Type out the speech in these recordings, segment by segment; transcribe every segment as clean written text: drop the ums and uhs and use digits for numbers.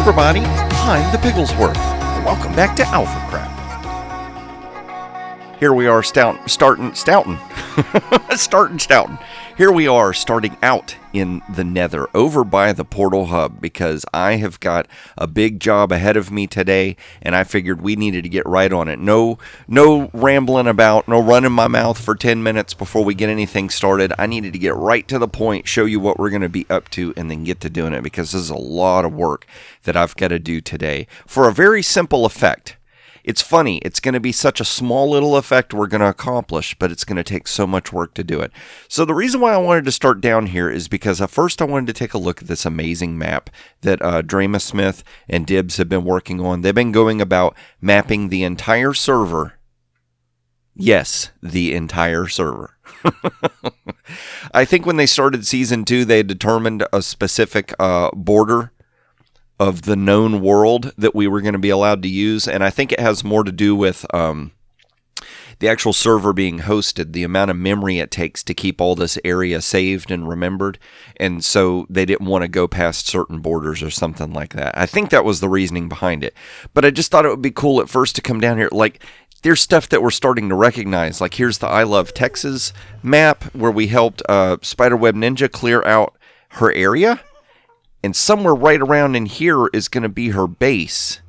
everybody, I'm the Pigglesworth, and welcome back to AlphaCraft. Here we are starting Here we are starting out in the Nether, over by the portal hub, because I have got a big job ahead of me today, and I figured we needed to get right on it. No rambling about, no running my mouth for 10 minutes before we get anything started. I needed to get right to the point, show you what we're going to be up to, and then get to doing it, because this is a lot of work that I've got to do today for a very simple effect. It's funny, it's going to be such a small little effect we're going to accomplish, but it's going to take so much work to do it. So the reason why I wanted to start down here is because first I wanted to take a look at this amazing map that Drama Smith and Dibs have been working on. They've been going about mapping the entire server. Yes, the entire server. I think when they started Season 2, they had determined a specific border of the known world that we were going to be allowed to use, and I think it has more to do with the actual server being hosted, the amount of memory it takes to keep all this area saved and remembered, and so they didn't want to go past certain borders or something like that. I think that was the reasoning behind it, but I just thought it would be cool at first to come down here. Like, there's stuff that we're starting to recognize, like here's the I Love Texas map where we helped Spiderweb Ninja clear out her area. And somewhere right around in here is going to be her base.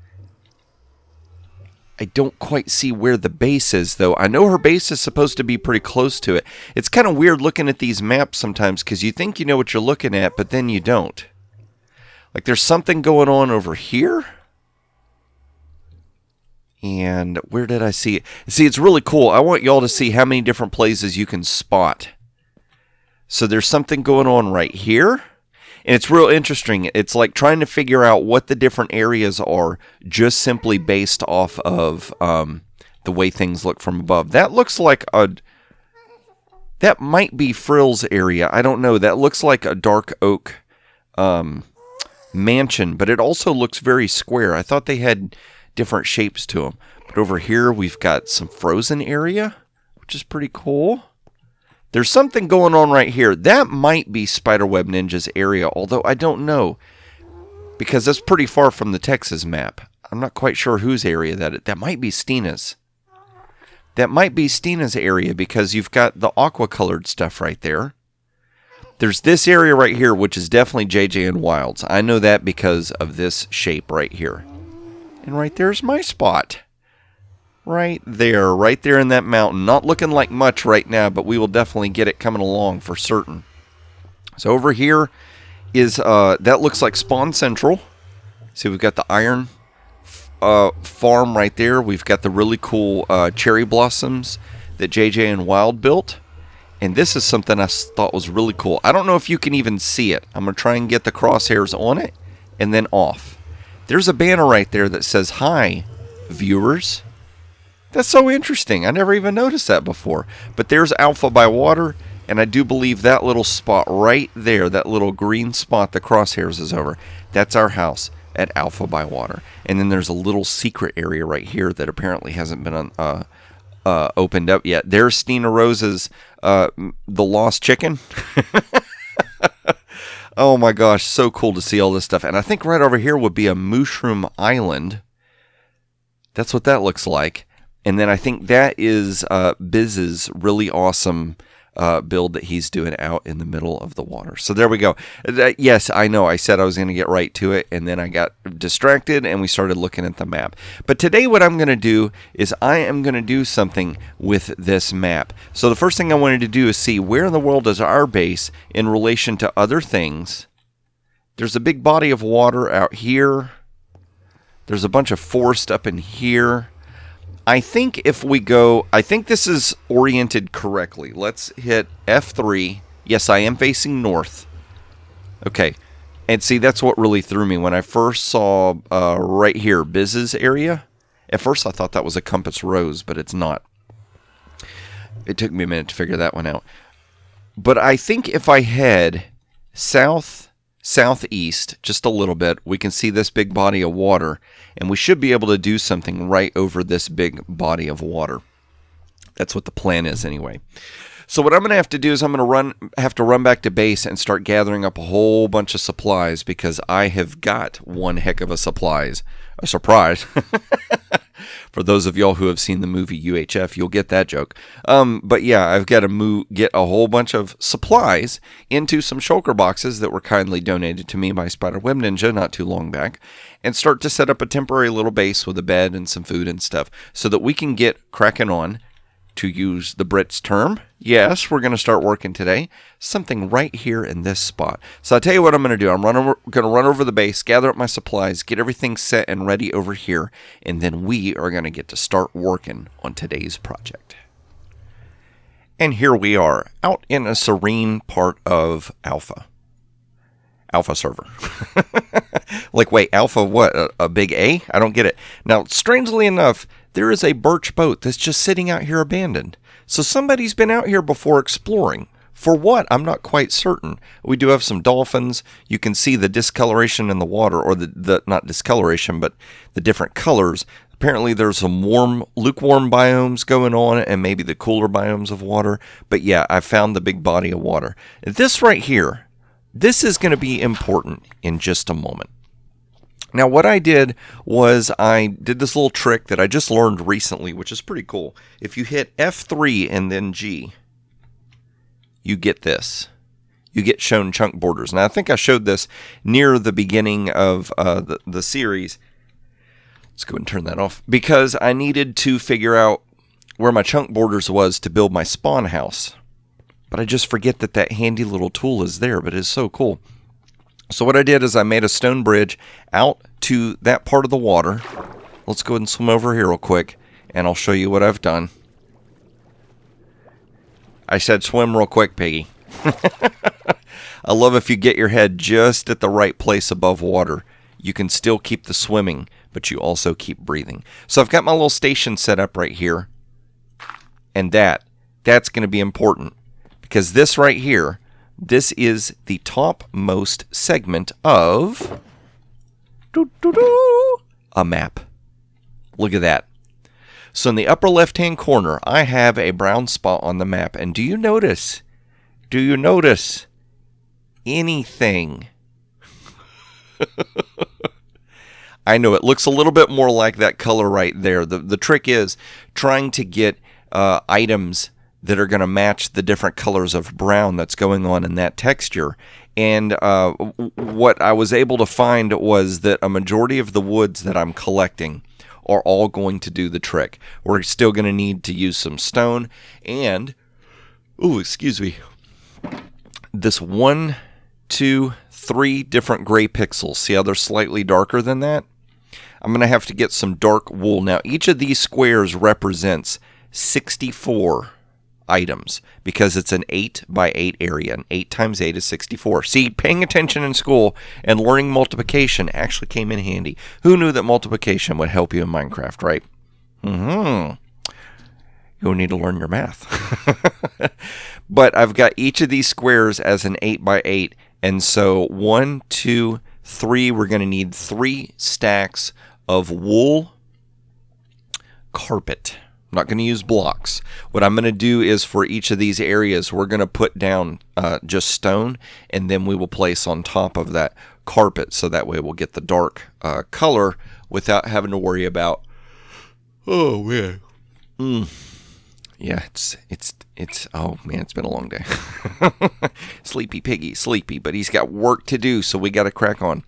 I don't quite see where the base is, though. I know her base is supposed to be pretty close to it. It's kind of weird looking at these maps sometimes, because you think you know what you're looking at, but then you don't. Like, there's something going on over here. And where did I see it? See, it's really cool. I want y'all to see how many different places you can spot. So there's something going on right here. And it's real interesting. It's like trying to figure out what the different areas are just simply based off of the way things look from above. That looks like that might be Frill's area. I don't know. That looks like a dark oak mansion, but it also looks very square. I thought they had different shapes to them. But over here we've got some frozen area, which is pretty cool. There's something going on right here. That might be Spiderweb Ninja's area, although I don't know, because that's pretty far from the Texas map. I'm not quite sure whose area that might be Stina's. That might be Stina's area, because you've got the aqua-colored stuff right there. There's this area right here, which is definitely JJ and Wild's. I know that because of this shape right here. And right there's my spot. Right there in that mountain. Not looking like much right now, but we will definitely get it coming along for certain. So over here is, that looks like Spawn Central. See, we've got the iron farm right there. We've got the really cool cherry blossoms that JJ and Wild built. And this is something I thought was really cool. I don't know if you can even see it. I'm going to try and get the crosshairs on it and then off. There's a banner right there that says, "Hi, viewers." That's so interesting. I never even noticed that before. But there's Alpha by Water, and I do believe that little spot right there, that little green spot the crosshairs is over, that's our house at Alpha by Water. And then there's a little secret area right here that apparently hasn't been opened up yet. There's Stina Rose's The Lost Chicken. Oh my gosh, so cool to see all this stuff. And I think right over here would be a Mushroom Island. That's what that looks like. And then I think that is Biz's really awesome build that he's doing out in the middle of the water. So there we go. Yes, I know. I said I was going to get right to it, and then I got distracted, and we started looking at the map. But today what I'm going to do is I am going to do something with this map. So the first thing I wanted to do is see where in the world is our base in relation to other things. There's a big body of water out here. There's a bunch of forest up in here. I think if we go, I think this is oriented correctly. Let's hit F3. Yes, I am facing north. Okay. And see, that's what really threw me. When I first saw right here, Biz's area, at first I thought that was a compass rose, but it's not. It took me a minute to figure that one out. But I think if I head southeast just a little bit, we can see this big body of water, and we should be able to do something right over this big body of water. That's what the plan is anyway. So what I'm going to have to do is I'm going to have to run back to base and start gathering up a whole bunch of supplies, because I have got one heck of a surprise. For those of y'all who have seen the movie UHF, you'll get that joke. But yeah, I've got to get a whole bunch of supplies into some shulker boxes that were kindly donated to me by Spiderweb Ninja not too long back, and start to set up a temporary little base with a bed and some food and stuff, so that we can get cracking on, to use the Brits term. Yes, we're going to start working today. Something right here in this spot. So I'll tell you what I'm going to do. I'm going to run over the base, gather up my supplies, get everything set and ready over here, and then we are going to get to start working on today's project. And here we are, out in a serene part of Alpha server. Like, wait, Alpha what? A big A? I don't get it. Now, strangely enough, there is a birch boat that's just sitting out here abandoned. So somebody's been out here before exploring. For what? I'm not quite certain. We do have some dolphins. You can see the discoloration in the water, or the not discoloration, but the different colors. Apparently there's some lukewarm biomes going on, and maybe the cooler biomes of water. But yeah, I found the big body of water. This right here, this is going to be important in just a moment. Now, what I did was I did this little trick that I just learned recently, which is pretty cool. If you hit F3 and then G, you get this. You get shown chunk borders. Now, I think I showed this near the beginning of the series. Let's go and turn that off, because I needed to figure out where my chunk borders was to build my spawn house. But I just forget that handy little tool is there, but it's so cool. So what I did is I made a stone bridge out to that part of the water. Let's go ahead and swim over here real quick, and I'll show you what I've done. I said swim real quick, Piggy. I love if you get your head just at the right place above water. You can still keep the swimming, but you also keep breathing. So I've got my little station set up right here. And that's going to be important, because this right here, this is the topmost segment of a map. Look at that. So in the upper left-hand corner, I have a brown spot on the map. And do you notice anything? I know it looks a little bit more like that color right there. The trick is trying to get items that are going to match the different colors of brown that's going on in that texture. And what I was able to find was that a majority of the woods that I'm collecting are all going to do the trick. We're still going to need to use some stone and, excuse me, this 1, 2, 3 different gray pixels. See how they're slightly darker than that? I'm going to have to get some dark wool. Now, each of these squares represents 64 items, because it's an 8 by 8 area, and 8 times 8 is 64. See, paying attention in school and learning multiplication actually came in handy. Who knew that multiplication would help you in Minecraft, right? You'll need to learn your math. But I've got each of these squares as an 8 by 8, and so 1, 2, 3, we're going to need 3 stacks of wool carpet. I'm not going to use blocks. What I'm going to do is for each of these areas, we're going to put down just stone, and then we will place on top of that carpet, so that way we'll get the dark color without having to worry about, oh man. Yeah, oh man, it's been a long day. Sleepy Piggy, sleepy, but he's got work to do, so we got to crack on.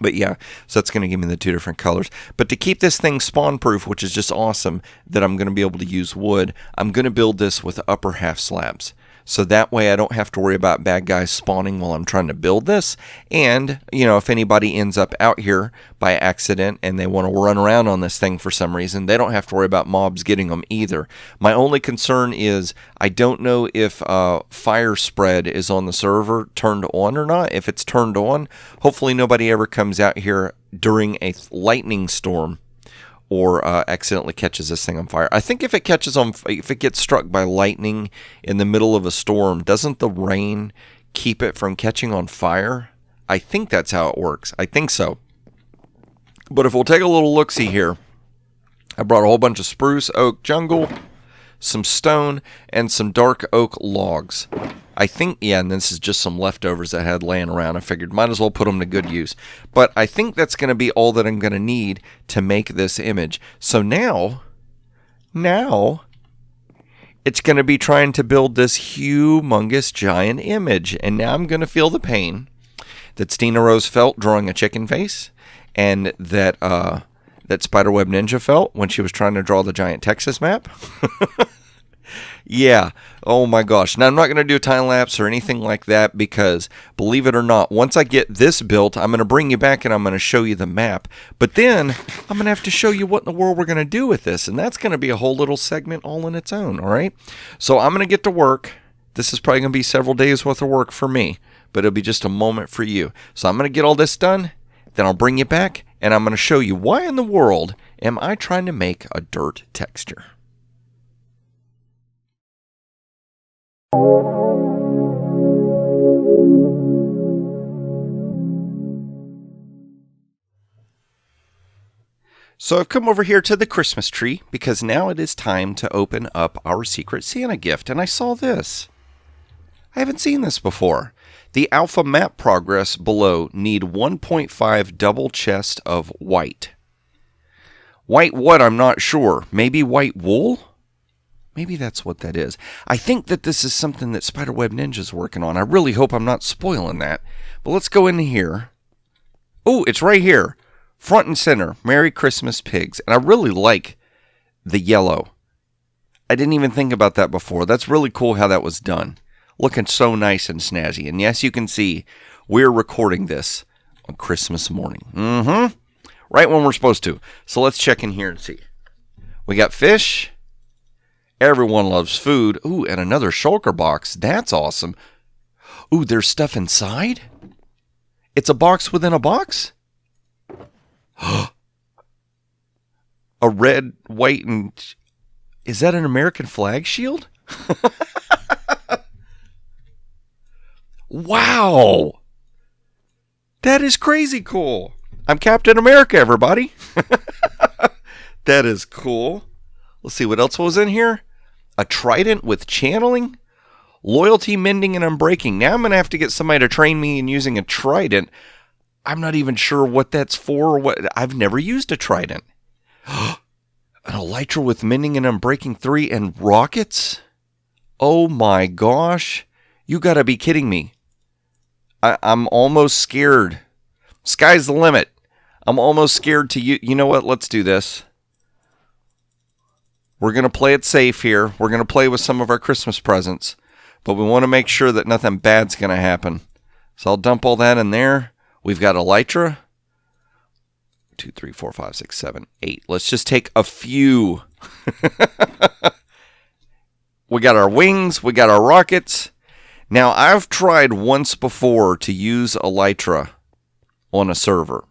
But yeah, so that's going to give me the 2 different colors. But to keep this thing spawn proof, which is just awesome that I'm going to be able to use wood, I'm going to build this with upper half slabs. So that way I don't have to worry about bad guys spawning while I'm trying to build this. And, you know, if anybody ends up out here by accident and they want to run around on this thing for some reason, they don't have to worry about mobs getting them either. My only concern is I don't know if fire spread is on the server turned on or not. If it's turned on, hopefully nobody ever comes out here during a lightning storm or accidentally catches this thing on fire. I think if it gets struck by lightning in the middle of a storm, doesn't the rain keep it from catching on fire? I think that's how it works. I think so. But if we'll take a little look-see here, I brought a whole bunch of spruce, oak, jungle, some stone, and some dark oak logs. I think, yeah, and this is just some leftovers I had laying around. I figured might as well put them to good use. But I think that's going to be all that I'm going to need to make this image. So now, it's going to be trying to build this humongous giant image. And now I'm going to feel the pain that Stina Rose felt drawing a chicken face, and that Spiderweb Ninja felt when she was trying to draw the giant Texas map. Yeah. Oh my gosh. Now I'm not going to do a time lapse or anything like that because, believe it or not, once I get this built, I'm going to bring you back and I'm going to show you the map. But then I'm going to have to show you what in the world we're going to do with this. And that's going to be a whole little segment all in its own. All right. So I'm going to get to work. This is probably going to be several days worth of work for me, but it'll be just a moment for you. So I'm going to get all this done. Then I'll bring you back and I'm going to show you why in the world am I trying to make a dirt texture. So I've come over here to the Christmas tree because now it is time to open up our Secret Santa gift. And I saw this. I haven't seen this before. The alpha map progress below need 1.5 double chest of white. White what? I'm not sure. Maybe white wool? Maybe that's what that is. I think that this is something that Spiderweb Ninja's working on. I really hope I'm not spoiling that. But let's go in here. Oh, it's right here. Front and center. Merry Christmas, pigs. And I really like the yellow. I didn't even think about that before. That's really cool how that was done. Looking so nice and snazzy. And yes, you can see we're recording this on Christmas morning. Right when we're supposed to. So let's check in here and see. We got fish. Everyone loves food. Ooh, and another shulker box. That's awesome. Ooh, there's stuff inside? It's a box within a box? A red, white, and... Is that an American flag shield? Wow! That is crazy cool. I'm Captain America, everybody. That is cool. Let's see what else was in here. A trident with channeling, loyalty, mending, and unbreaking. Now I'm going to have to get somebody to train me in using a trident. I'm not even sure what that's for. Or what I've never used a trident. An elytra with mending and unbreaking 3 and rockets? Oh my gosh. You got to be kidding me. I'm almost scared. Sky's the limit. I'm almost scared to use. You know what? Let's do this. We're going to play it safe here. We're going to play with some of our Christmas presents. But we want to make sure that nothing bad's going to happen. So I'll dump all that in there. We've got elytra. 2, 3, 4, 5, 6, 7, 8. Let's just take a few. We got our wings. We got our rockets. Now, I've tried once before to use elytra on a server.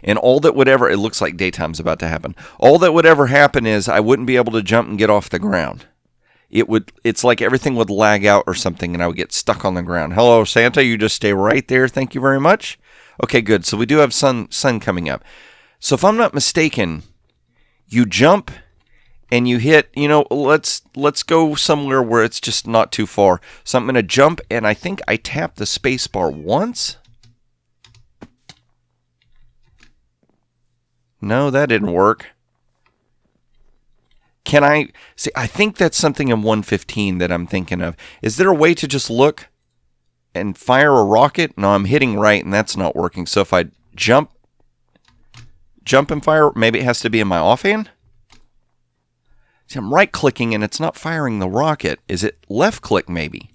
And all that would ever, it looks like daytime's about to happen. All that would ever happen is I wouldn't be able to jump and get off the ground. It's like everything would lag out or something and I would get stuck on the ground. Hello, Santa, you just stay right there. Thank you very much. Okay, good. So we do have sun coming up. So if I'm not mistaken, you jump and you hit, let's go somewhere where it's just not too far. So I'm going to jump and I think I tap the space bar once. No, that didn't work. Can I... See, I think that's something in 1.15 that I'm thinking of. Is there a way to just look and fire a rocket? No, I'm hitting right and that's not working. So if I jump and fire, maybe it has to be in my offhand? See, I'm right-clicking and it's not firing the rocket. Is it left-click maybe?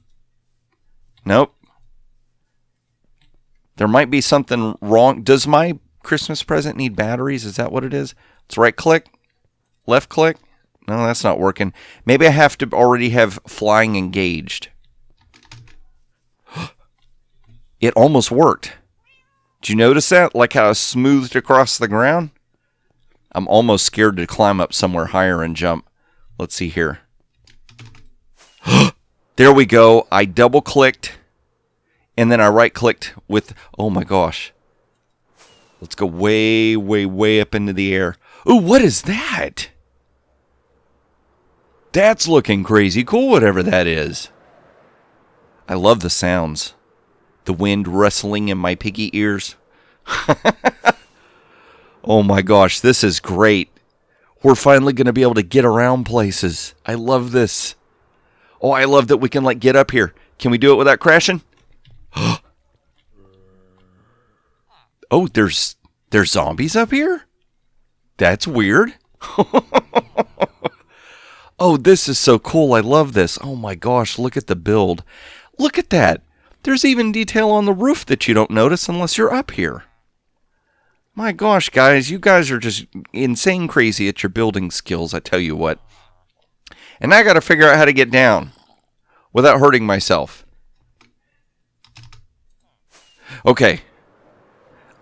Nope. There might be something wrong. Does my Christmas present need batteries? Is that what it is? It's right-click, left-click. No, that's not working. Maybe I have to already have flying engaged. It almost worked. Did you notice that? Like how I smoothed across the ground? I'm almost scared to climb up somewhere higher and jump. Let's see here. There we go. I double-clicked, and then I right-clicked with... Oh, my gosh. Let's go way, way, way up into the air. Ooh, what is that? That's looking crazy cool, whatever that is. I love the sounds. The wind rustling in my piggy ears. Oh my gosh, this is great. We're finally going to be able to get around places. I love this. Oh, I love that we can like get up here. Can we do it without crashing? Oh, there's zombies up here? That's weird. Oh, this is so cool. I love this. Oh my gosh, look at the build. Look at that. There's even detail on the roof that you don't notice unless you're up here. My gosh, guys, you guys are just insane crazy at your building skills, I tell you what. And I got to figure out how to get down without hurting myself. Okay.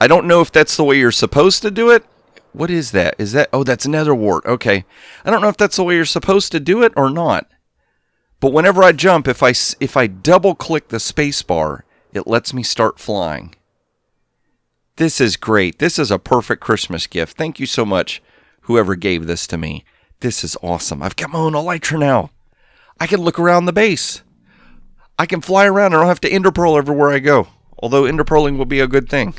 I don't know if that's the way you're supposed to do it. What is that? Is that... Oh, that's nether wart. Okay. I don't know if that's the way you're supposed to do it or not. But whenever I jump, if I double-click the space bar, it lets me start flying. This is great. This is a perfect Christmas gift. Thank you so much, whoever gave this to me. This is awesome. I've got my own elytra now. I can look around the base. I can fly around. I don't have to enderpearl everywhere I go. Although enderpearling will be a good thing.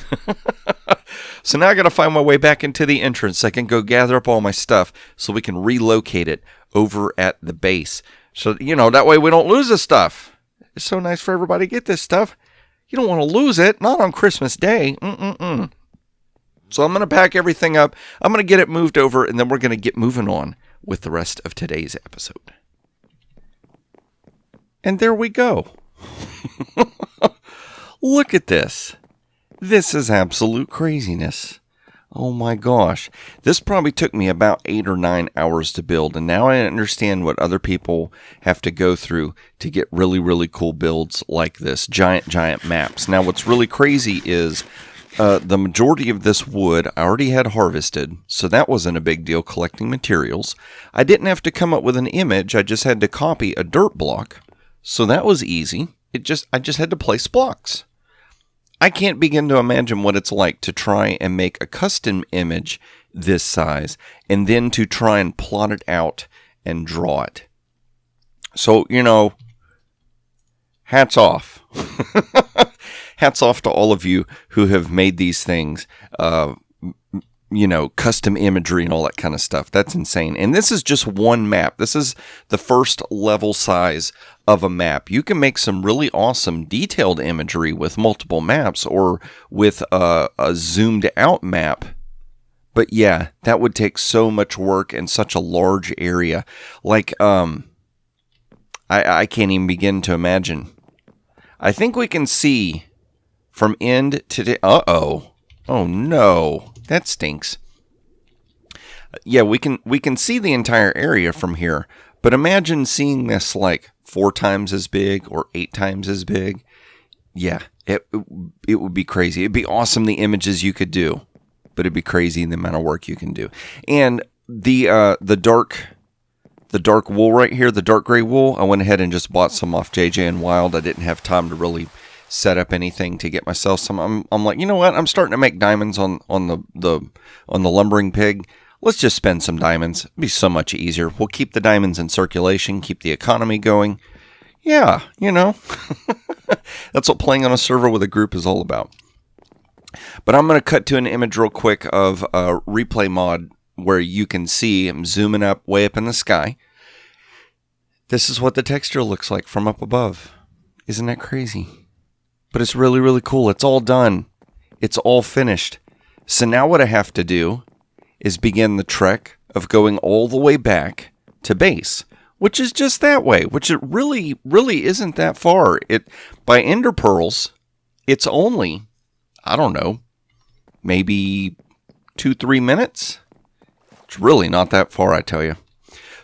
So now I got to find my way back into the entrance. I can go gather up all my stuff so we can relocate it over at the base. So, that way we don't lose the stuff. It's so nice for everybody to get this stuff. You don't want to lose it. Not on Christmas Day. So I'm going to pack everything up. I'm going to get it moved over, and then we're going to get moving on with the rest of today's episode. And there we go. Look at this. This is absolute craziness. Oh my gosh. This probably took me about 8 or 9 hours to build, and now I understand what other people have to go through to get really, really cool builds like this. Giant maps. Now what's really crazy is the majority of this wood I already had harvested, so that wasn't a big deal collecting materials. I didn't have to come up with an image, I just had to copy a dirt block, so that was easy. I just had to place blocks. I can't begin to imagine what it's like to try and make a custom image this size and then to try and plot it out and draw it. So, hats off. Hats off to all of you who have made these things, custom imagery and all that kind of stuff. That's insane. And this is just one map. This is the first level size of a map. You can make some really awesome detailed imagery with multiple maps or with a zoomed out map. But yeah, that would take so much work and such a large area. Like, I can't even begin to imagine. I think we can see from end to... Uh-oh. Oh no. That stinks. Yeah, we can see the entire area from here. But imagine seeing this like 4 times as big or 8 times as big. Yeah, it would be crazy. It'd be awesome the images you could do, but it'd be crazy the amount of work you can do. And the dark wool right here, the dark gray wool, I went ahead and just bought some off JJ and Wild. I didn't have time to really set up anything to get myself some. I'm like, you know what? I'm starting to make diamonds on the lumbering pig. Let's just spend some diamonds. It'd be so much easier. We'll keep the diamonds in circulation, keep the economy going. Yeah, That's what playing on a server with a group is all about. But I'm going to cut to an image real quick of a replay mod where you can see, I'm zooming up way up in the sky. This is what the texture looks like from up above. Isn't that crazy? But it's really, really cool. It's all done. It's all finished. So now what I have to do is begin the trek of going all the way back to base, which is just that way, which it really, really isn't that far. By ender pearls, it's only, I don't know, maybe 2-3 minutes. It's really not that far, I tell you.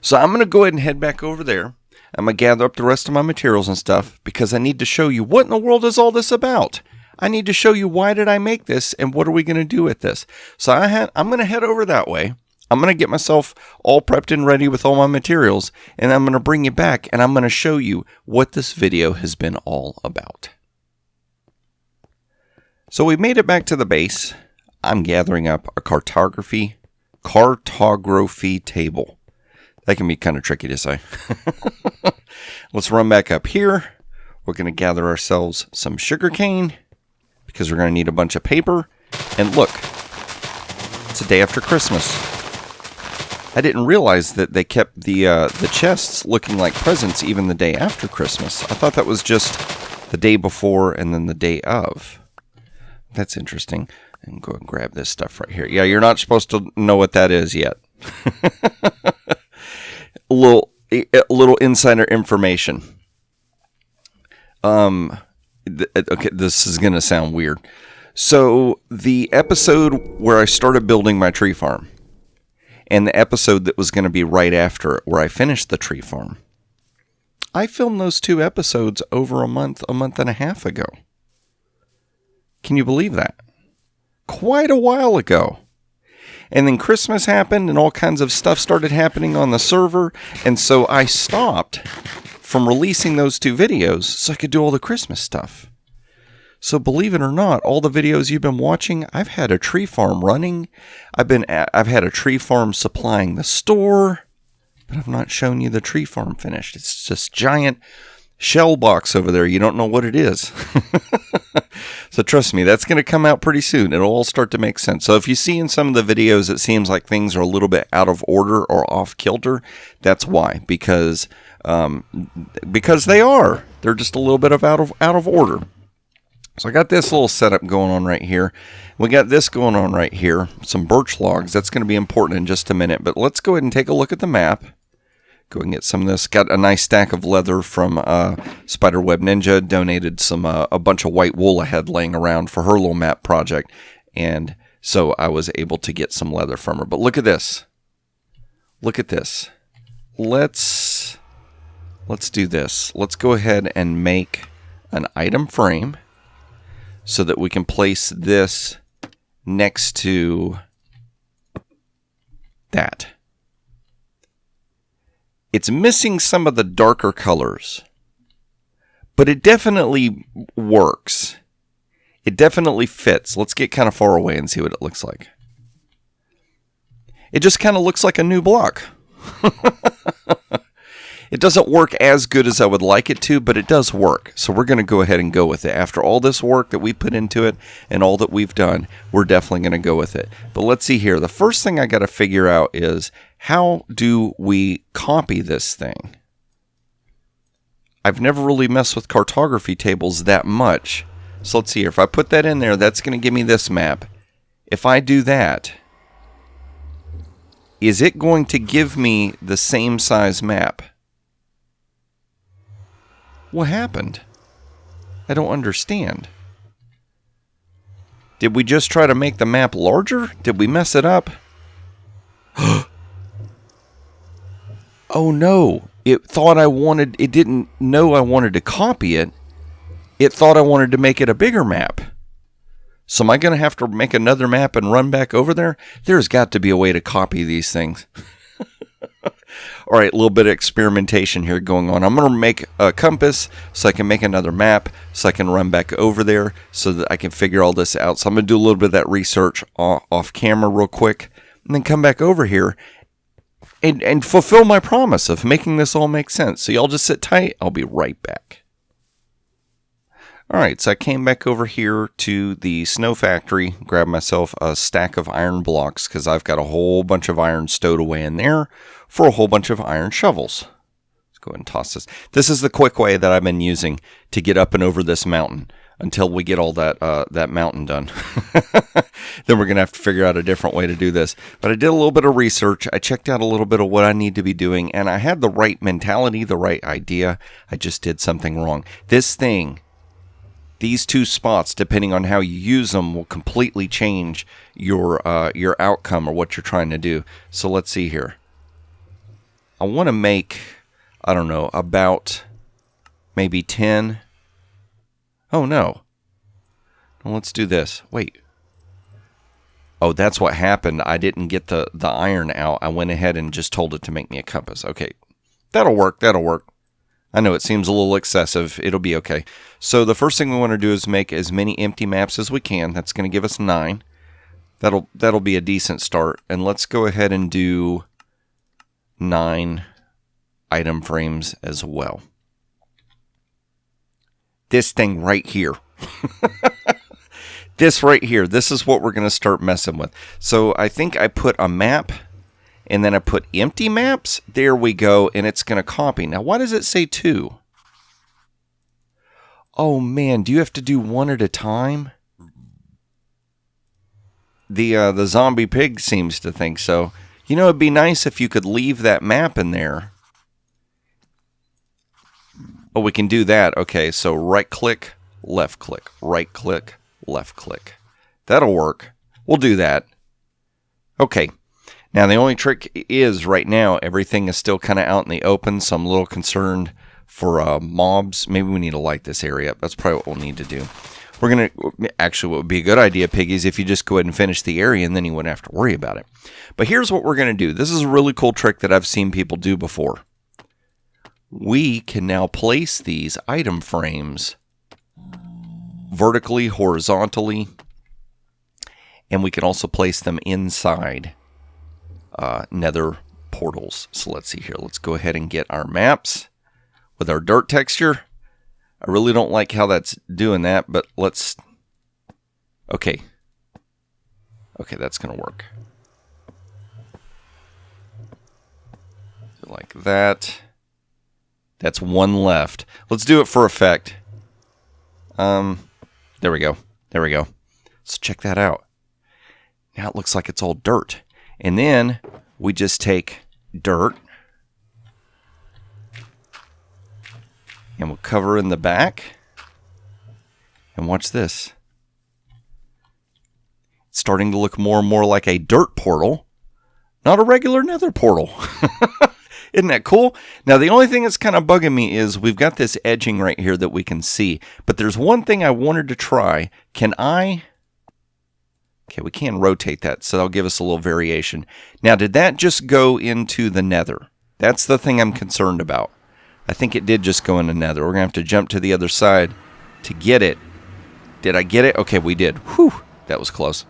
So I'm going to go ahead and head back over there. I'm going to gather up the rest of my materials and stuff because I need to show you what in the world is all this about. I need to show you why did I make this and what are we going to do with this. So I'm going to head over that way. I'm going to get myself all prepped and ready with all my materials, and I'm going to bring you back and I'm going to show you what this video has been all about. So we made it back to the base. I'm gathering up a cartography table. That can be kind of tricky to say. Let's run back up here. We're going to gather ourselves some sugar cane because we're going to need a bunch of paper. And look, it's a day after Christmas. I didn't realize that they kept the chests looking like presents even the day after Christmas. I thought that was just the day before and then the day of. That's interesting. And go and grab this stuff right here. Yeah, you're not supposed to know what that is yet. A little insider information. Okay, this is going to sound weird. So the episode where I started building my tree farm and the episode that was going to be right after it where I finished the tree farm, I filmed those 2 episodes over a month and a half ago. Can you believe that? Quite a while ago. And then Christmas happened and all kinds of stuff started happening on the server. And so I stopped from releasing those 2 videos so I could do all the Christmas stuff. So believe it or not, all the videos you've been watching, I've had a tree farm running. I've had a tree farm supplying the store, but I've not shown you the tree farm finished. It's just giant shell box over there. You don't know what it is. So trust me, that's going to come out pretty soon. It'll all start to make sense. So if you see in some of the videos it seems like things are a little bit out of order or off kilter, that's why. Because they are. They're just a little bit of out of order. So I got this little setup going on right here. We got this going on right here. Some birch logs. That's going to be important in just a minute. But let's go ahead and take a look at the map. Go and get some of this. Got a nice stack of leather from Spiderweb Ninja. Donated a bunch of white wool I had laying around for her little map project. And so I was able to get some leather from her. But look at this. Look at this. Let's do this. Let's go ahead and make an item frame so that we can place this next to that. It's missing some of the darker colors, but it definitely works. It definitely fits. Let's get kind of far away and see what it looks like. It just kind of looks like a new block. It doesn't work as good as I would like it to, but it does work. So we're going to go ahead and go with it. After all this work that we put into it and all that we've done, we're definitely going to go with it. But let's see here. The first thing I got to figure out is how do we copy this thing? I've never really messed with cartography tables that much. So let's see here. If I put that in there, that's going to give me this map. If I do that, is it going to give me the same size map? What happened? I don't understand. Did we just try to make the map larger? Did we mess it up? Oh no. It didn't know I wanted to copy it. It thought I wanted to make it a bigger map. So am I going to have to make another map and run back over there? There's got to be a way to copy these things. All right, a little bit of experimentation here going on. I'm going to make a compass so I can make another map so I can run back over there so that I can figure all this out. So I'm going to do a little bit of that research off camera real quick and then come back over here and fulfill my promise of making this all make sense. So y'all just sit tight. I'll be right back. All right, so I came back over here to the snow factory, grabbed myself a stack of iron blocks because I've got a whole bunch of iron stowed away in there for a whole bunch of iron shovels. Let's go ahead and toss this. This is the quick way that I've been using to get up and over this mountain until we get all that mountain done. Then we're going to have to figure out a different way to do this. But I did a little bit of research. I checked out a little bit of what I need to be doing, and I had the right mentality, the right idea. I just did something wrong. This thing... These 2 spots, depending on how you use them, will completely change your outcome or what you're trying to do. So let's see here. I want to make, I don't know, about maybe 10. Oh, no. Well, let's do this. Wait. Oh, that's what happened. I didn't get the iron out. I went ahead and just told it to make me a compass. Okay. That'll work. That'll work. I know it seems a little excessive. It'll be okay. So the first thing we want to do is make as many empty maps as we can. That's going to give us 9. That'll be a decent start. And let's go ahead and do 9 item frames as well. This thing right here. This right here. This is what we're going to start messing with. So I think I put a map and then I put empty maps. There we go. And it's going to copy. Now, why does it say 2? Oh, man. Do you have to do one at a time? The zombie pig seems to think so. You know, it'd be nice if you could leave that map in there. Oh, we can do that. Okay, so right click, left click, right click, left click. That'll work. We'll do that. Okay. Now, the only trick is right now, everything is still kind of out in the open, so I'm a little concerned for mobs. Maybe we need to light this area up. That's probably what we'll need to do. We're going to, actually, what would be a good idea, piggies, if you just go ahead and finish the area, and then you wouldn't have to worry about it. But here's what we're going to do. This is a really cool trick that I've seen people do before. We can now place these item frames vertically, horizontally, and we can also place them inside nether portals. So let's see here. Let's go ahead and get our maps with our dirt texture. I really don't like how that's doing that, but let's... Okay. Okay, that's going to work. Like that. That's one left. Let's do it for effect. There we go. There we go. So check that out. Now it looks like it's all dirt. And then we just take dirt and we'll cover in the back. And watch this. It's starting to look more and more like a dirt portal, not a regular nether portal. Isn't that cool? Now, the only thing that's kind of bugging me is we've got this edging right here that we can see. But there's one thing I wanted to try. Can I... Okay, we can rotate that, so that'll give us a little variation. Now, did that just go into the nether? That's the thing I'm concerned about. I think it did just go into nether. We're going to have to jump to the other side to get it. Did I get it? Okay, we did. Whew, that was close.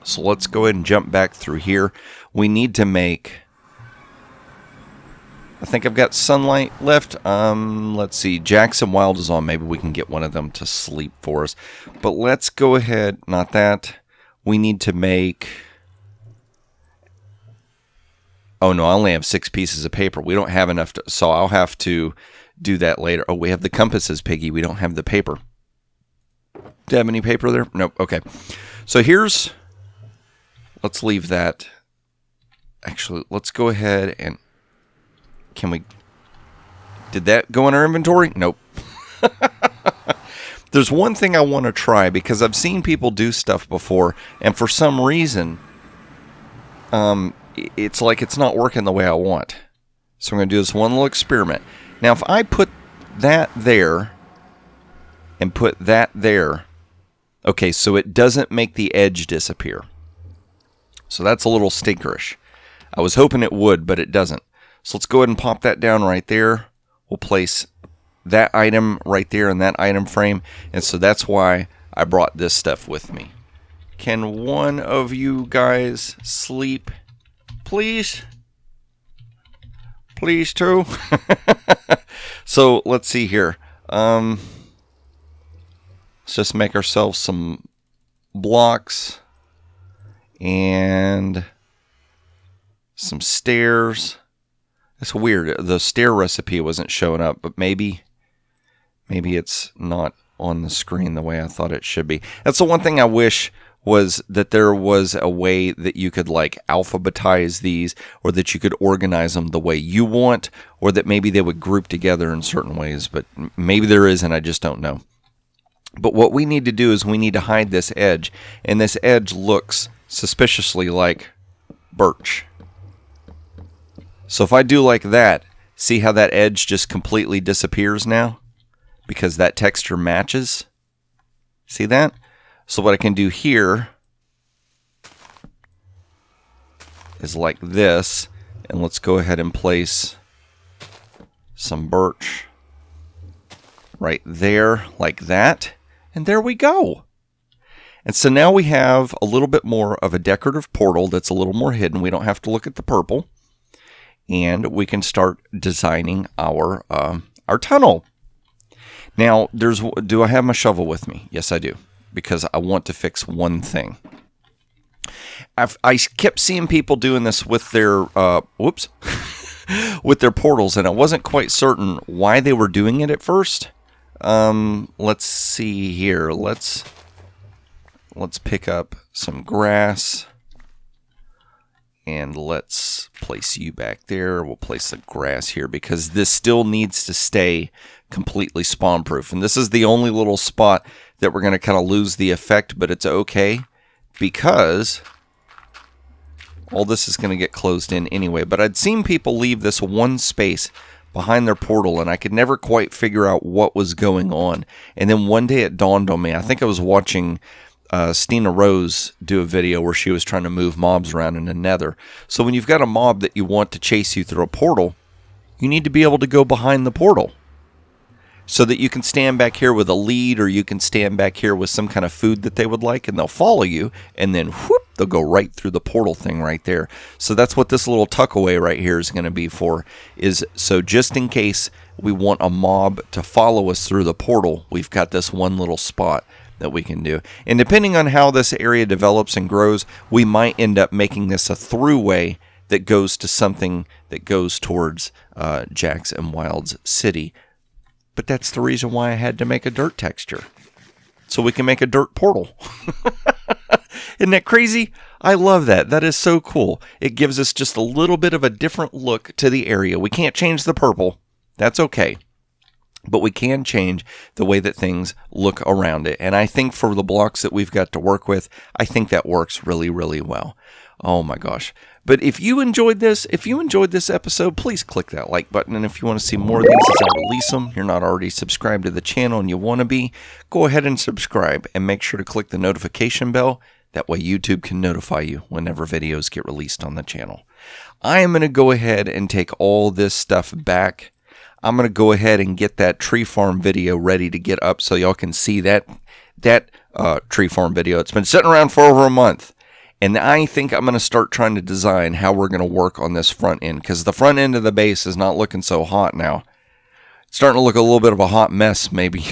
So let's go ahead and jump back through here. We need to make... I think I've got sunlight left. Let's see. Jackson Wild is on. Maybe we can get one of them to sleep for us. But let's go ahead. Not that. We need to make... Oh, no. I only have 6 pieces of paper. We don't have enough to... So I'll have to do that later. Oh, we have the compasses, Piggy. We don't have the paper. Do you have any paper there? Nope. Okay. So here's... Let's leave that. Actually, let's go ahead and... Can we... Did that go in our inventory? Nope. There's one thing I want to try, because I've seen people do stuff before, and for some reason, it's like it's not working the way I want. So I'm going to do this one little experiment. Now, if I put that there, and put that there, okay, so it doesn't make the edge disappear. So that's a little stinkerish. I was hoping it would, but it doesn't. So let's go ahead and pop that down right there. We'll place that item right there in that item frame. And so that's why I brought this stuff with me. Can one of you guys sleep, please? Please, too. So let's see here. Let's just make ourselves some blocks and some stairs. It's weird. The stair recipe wasn't showing up, but maybe it's not on the screen the way I thought it should be. That's the one thing I wish was that there was a way that you could like alphabetize these, or that you could organize them the way you want, or that maybe they would group together in certain ways, but maybe there is and I just don't know. But what we need to do is we need to hide this edge, and this edge looks suspiciously like birch. So if I do like that, see how that edge just completely disappears now? Because that texture matches. See that? So what I can do here is like this. And let's go ahead and place some birch right there, like that. And there we go. And so now we have a little bit more of a decorative portal that's a little more hidden. We don't have to look at the purple. and we can start designing our tunnel. Now, do I have my shovel with me? Yes, I do, because I want to fix one thing. I kept seeing people doing this with their with their portals, and I wasn't quite certain why they were doing it at first. Let's see here. Let's pick up some grass, and let's place you back there. We'll place the grass here because this still needs to stay completely spawn proof. And this is the only little spot that we're going to kind of lose the effect, but it's okay because all this is going to get closed in anyway. But I'd seen people leave this one space behind their portal, and I could never quite figure out what was going on. And then one day it dawned on me. I think I was watching Stina Rose do a video where she was trying to move mobs around in the nether. So when you've got a mob that you want to chase you through a portal, you need to be able to go behind the portal so that you can stand back here with a lead, or you can stand back here with some kind of food that they would like, and they'll follow you, and then whoop, they'll go right through the portal thing right there. So that's what this little tuck away right here is going to be for, is so just in case we want a mob to follow us through the portal, we've got this one little spot that we can do. And depending on how this area develops and grows, we might end up making this a throughway that goes to something that goes towards Jax and Wild's city. But that's the reason why I had to make a dirt texture, so we can make a dirt portal. Isn't that crazy? I love that. That is so cool. It gives us just a little bit of a different look to the area. We can't change the purple. That's okay. But we can change the way that things look around it. And I think for the blocks that we've got to work with, I think that works really, really well. Oh my gosh. But if you enjoyed this episode, please click that like button. And if you want to see more of these as I release them, you're not already subscribed to the channel and you want to be, go ahead and subscribe and make sure to click the notification bell. That way YouTube can notify you whenever videos get released on the channel. I am going to go ahead and take all this stuff back. I'm going to go ahead and get that tree farm video ready to get up so y'all can see that tree farm video. It's been sitting around for over a month. And I think I'm going to start trying to design how we're going to work on this front end, because the front end of the base is not looking so hot now. It's starting to look a little bit of a hot mess, maybe.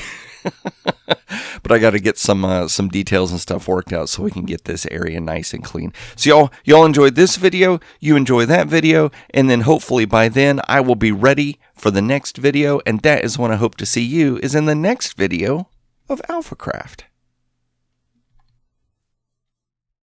But I got to get some details and stuff worked out so we can get this area nice and clean. So y'all enjoyed this video, you enjoy that video, and then hopefully by then I will be ready for the next video, and that is when I hope to see you is in the next video of AlphaCraft.